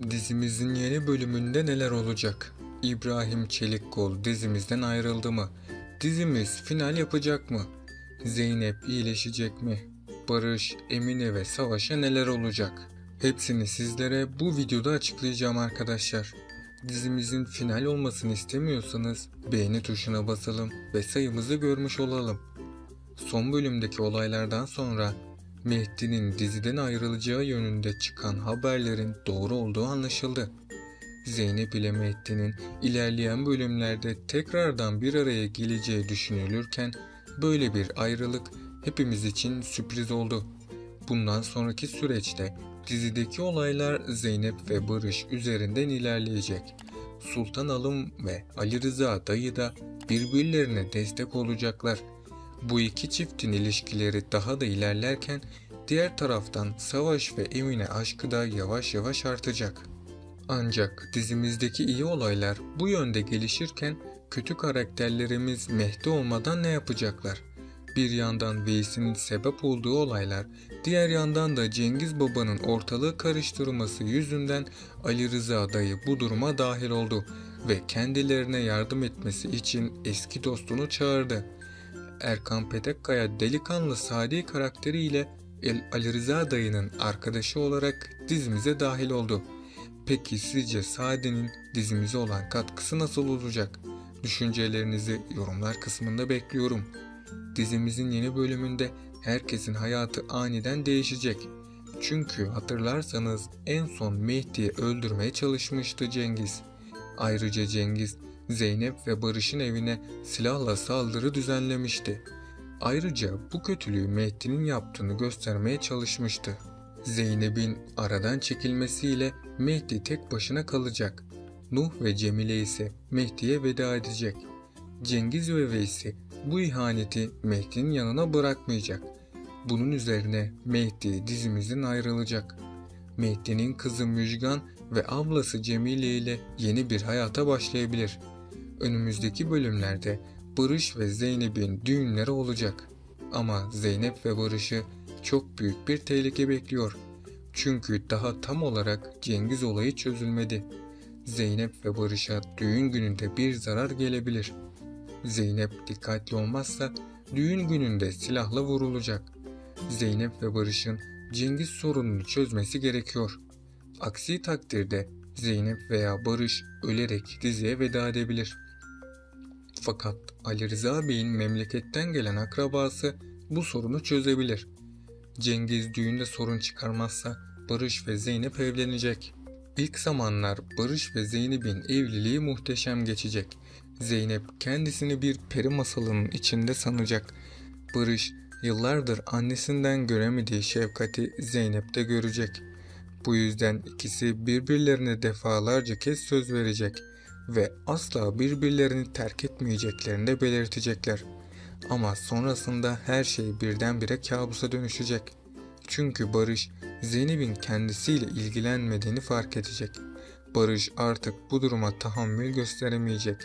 Dizimizin yeni bölümünde neler olacak? İbrahim Çelikkol dizimizden ayrıldı mı? Dizimiz final yapacak mı? Zeynep iyileşecek mi? Barış, Emine ve Savaş'a neler olacak? Hepsini sizlere bu videoda açıklayacağım arkadaşlar. Dizimizin final olmasını istemiyorsanız beğeni tuşuna basalım ve sayımızı görmüş olalım. Son bölümdeki olaylardan sonra Mehdi'nin diziden ayrılacağı yönünde çıkan haberlerin doğru olduğu anlaşıldı. Zeynep ile Mehdi'nin ilerleyen bölümlerde tekrardan bir araya geleceği düşünülürken böyle bir ayrılık hepimiz için sürpriz oldu. Bundan sonraki süreçte dizideki olaylar Zeynep ve Barış üzerinden ilerleyecek. Sultan Alım ve Ali Rıza dayı da birbirlerine destek olacaklar. Bu iki çiftin ilişkileri daha da ilerlerken diğer taraftan Savaş ve Emine aşkı da yavaş yavaş artacak. Ancak dizimizdeki iyi olaylar bu yönde gelişirken kötü karakterlerimiz Mehdi olmadan ne yapacaklar? Bir yandan Veysi'nin sebep olduğu olaylar, diğer yandan da Cengiz Baba'nın ortalığı karıştırması yüzünden Ali Rıza dayı bu duruma dahil oldu ve kendilerine yardım etmesi için eski dostunu çağırdı. Erkan Petekkaya delikanlı Sadi karakteriyle Ali Rıza dayının arkadaşı olarak dizimize dahil oldu. Peki sizce Sadi'nin dizimize olan katkısı nasıl olacak? Düşüncelerinizi yorumlar kısmında bekliyorum. Dizimizin yeni bölümünde herkesin hayatı aniden değişecek. Çünkü hatırlarsanız en son Mehdi'yi öldürmeye çalışmıştı Cengiz. Ayrıca Cengiz, Zeynep ve Barış'ın evine silahla saldırı düzenlemişti. Ayrıca bu kötülüğü Mehdi'nin yaptığını göstermeye çalışmıştı. Zeynep'in aradan çekilmesiyle Mehdi tek başına kalacak. Nuh ve Cemile ise Mehdi'ye veda edecek. Cengiz ve Veysi bu ihaneti Mehdi'nin yanına bırakmayacak. Bunun üzerine Mehdi dizimizden ayrılacak. Mehdi'nin kızı Müjgan ve ablası Cemile ile yeni bir hayata başlayabilir. Önümüzdeki bölümlerde Barış ve Zeynep'in düğünleri olacak. Ama Zeynep ve Barış'ı çok büyük bir tehlike bekliyor. Çünkü daha tam olarak Cengiz olayı çözülmedi. Zeynep ve Barış'a düğün gününde bir zarar gelebilir. Zeynep dikkatli olmazsa düğün gününde silahla vurulacak. Zeynep ve Barış'ın Cengiz sorununu çözmesi gerekiyor. Aksi takdirde Zeynep veya Barış ölerek diziye veda edebilir. Fakat Ali Rıza Bey'in memleketten gelen akrabası bu sorunu çözebilir. Cengiz düğünde sorun çıkarmazsa Barış ve Zeynep evlenecek. İlk zamanlar Barış ve Zeynep'in evliliği muhteşem geçecek. Zeynep kendisini bir peri masalının içinde sanacak. Barış yıllardır annesinden göremediği şefkati Zeynep'te görecek. Bu yüzden ikisi birbirlerine defalarca kez söz verecek ve asla birbirlerini terk etmeyeceklerini de belirtecekler. Ama sonrasında her şey birdenbire kabusa dönüşecek. Çünkü Barış Zeynep'in kendisiyle ilgilenmediğini fark edecek. Barış artık bu duruma tahammül gösteremeyecek.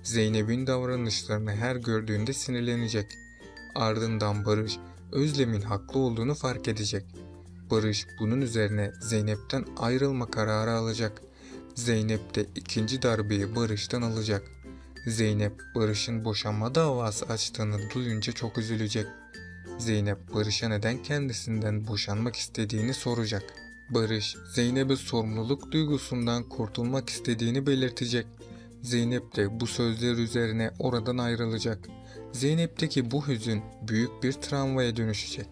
Zeynep'in davranışlarını her gördüğünde sinirlenecek. Ardından Barış Özlem'in haklı olduğunu fark edecek. Barış bunun üzerine Zeynep'ten ayrılma kararı alacak. Zeynep de ikinci darbeyi Barış'tan alacak. Zeynep Barış'ın boşanma davası açtığını duyunca çok üzülecek. Zeynep Barış'a neden kendisinden boşanmak istediğini soracak. Barış Zeynep'e sorumluluk duygusundan kurtulmak istediğini belirtecek. Zeynep de bu sözler üzerine oradan ayrılacak. Zeynep'teki bu hüzün büyük bir travmaya dönüşecek.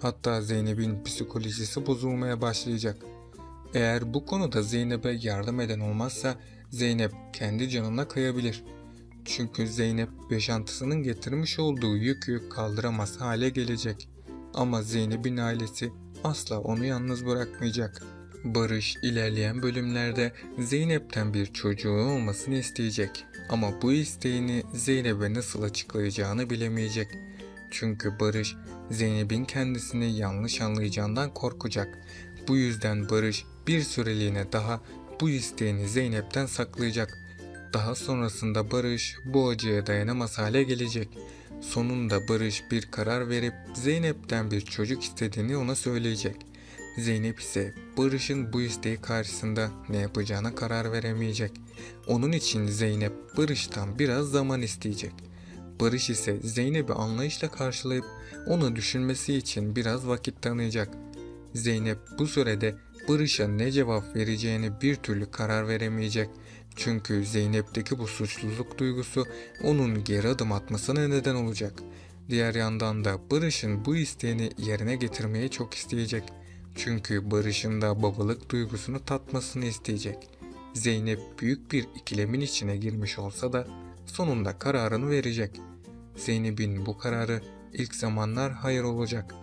Hatta Zeynep'in psikolojisi bozulmaya başlayacak. Eğer bu konuda Zeynep'e yardım eden olmazsa Zeynep kendi canına kayabilir. Çünkü Zeynep yaşantısının getirmiş olduğu yükü kaldıramaz hale gelecek. Ama Zeynep'in ailesi asla onu yalnız bırakmayacak. Barış ilerleyen bölümlerde Zeynep'ten bir çocuğu olmasını isteyecek. Ama bu isteğini Zeynep'e nasıl açıklayacağını bilemeyecek. Çünkü Barış Zeynep'in kendisini yanlış anlayacağından korkacak. Bu yüzden Barış bir süreliğine daha bu isteğini Zeynep'ten saklayacak. Daha sonrasında Barış bu acıya dayanamaz hale gelecek. Sonunda Barış bir karar verip Zeynep'ten bir çocuk istediğini ona söyleyecek. Zeynep ise Barış'ın bu isteği karşısında ne yapacağına karar veremeyecek. Onun için Zeynep Barış'tan biraz zaman isteyecek. Barış ise Zeynep'i anlayışla karşılayıp onu düşünmesi için biraz vakit tanıyacak. Zeynep bu sürede Barış'a ne cevap vereceğini bir türlü karar veremeyecek. Çünkü Zeynep'teki bu suçluluk duygusu onun geri adım atmasına neden olacak. Diğer yandan da Barış'ın bu isteğini yerine getirmeyi çok isteyecek. Çünkü Barış'ın da babalık duygusunu tatmasını isteyecek. Zeynep büyük bir ikilemin içine girmiş olsa da sonunda kararını verecek. Zeynep'in bu kararı ilk zamanlar hayır olacak.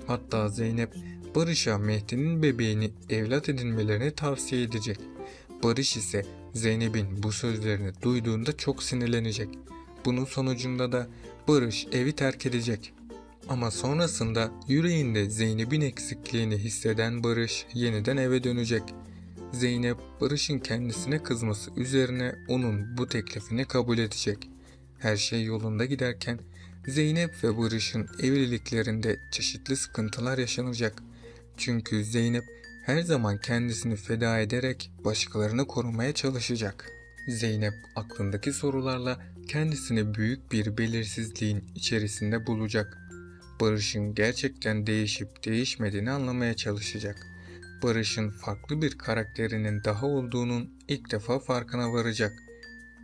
Hatta Zeynep Barış'a Mehdi'nin bebeğini evlat edinmelerini tavsiye edecek. Barış ise Zeynep'in bu sözlerini duyduğunda çok sinirlenecek. Bunun sonucunda da Barış evi terk edecek. Ama sonrasında yüreğinde Zeynep'in eksikliğini hisseden Barış yeniden eve dönecek. Zeynep, Barış'ın kendisine kızması üzerine onun bu teklifini kabul edecek. Her şey yolunda giderken Zeynep ve Barış'ın evliliklerinde çeşitli sıkıntılar yaşanacak. Çünkü Zeynep her zaman kendisini feda ederek başkalarını korumaya çalışacak. Zeynep aklındaki sorularla kendisini büyük bir belirsizliğin içerisinde bulacak. Barış'ın gerçekten değişip değişmediğini anlamaya çalışacak. Barış'ın farklı bir karakterinin daha olduğunun ilk defa farkına varacak.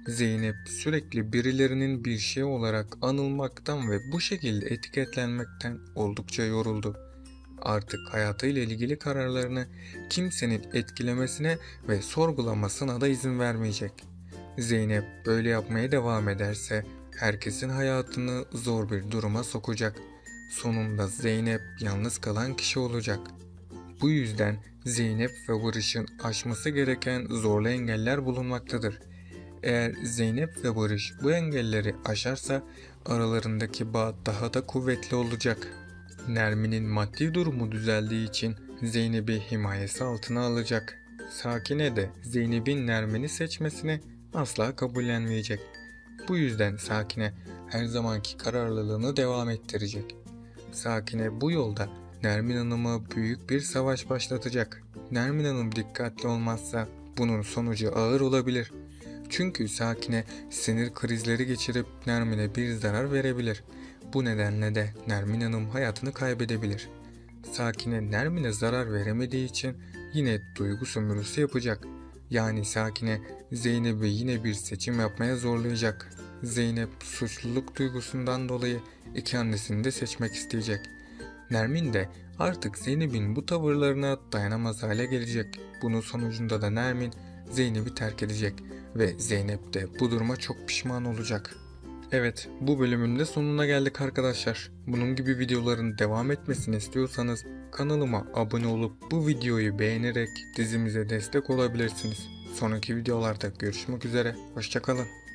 Zeynep sürekli birilerinin bir şey olarak anılmaktan ve bu şekilde etiketlenmekten oldukça yoruldu. Artık hayatıyla ilgili kararlarını kimsenin etkilemesine ve sorgulamasına da izin vermeyecek. Zeynep böyle yapmaya devam ederse herkesin hayatını zor bir duruma sokacak. Sonunda Zeynep yalnız kalan kişi olacak. Bu yüzden Zeynep ve Barış'ın aşması gereken zorlu engeller bulunmaktadır. Eğer Zeynep ve Barış bu engelleri aşarsa aralarındaki bağ daha da kuvvetli olacak. Nermin'in maddi durumu düzeldiği için Zeynep'i himayesi altına alacak. Sakine de Zeynep'in Nermin'i seçmesini asla kabullenmeyecek. Bu yüzden Sakine her zamanki kararlılığını devam ettirecek. Sakine bu yolda Nermin Hanım'a büyük bir savaş başlatacak. Nermin Hanım dikkatli olmazsa bunun sonucu ağır olabilir. Çünkü Sakine sinir krizleri geçirip Nermin'e bir zarar verebilir. Bu nedenle de Nermin Hanım hayatını kaybedebilir. Sakine Nermin'e zarar veremediği için yine duygu sömürüsü yapacak. Yani Sakine Zeynep'i yine bir seçim yapmaya zorlayacak. Zeynep suçluluk duygusundan dolayı iki annesini de seçmek isteyecek. Nermin de artık Zeynep'in bu tavırlarına dayanamaz hale gelecek. Bunun sonucunda da Nermin Zeynep'i terk edecek ve Zeynep de bu duruma çok pişman olacak. Evet, bu bölümün de sonuna geldik arkadaşlar. Bunun gibi videoların devam etmesini istiyorsanız kanalıma abone olup bu videoyu beğenerek dizimize destek olabilirsiniz. Sonraki videolarda görüşmek üzere, hoşça kalın.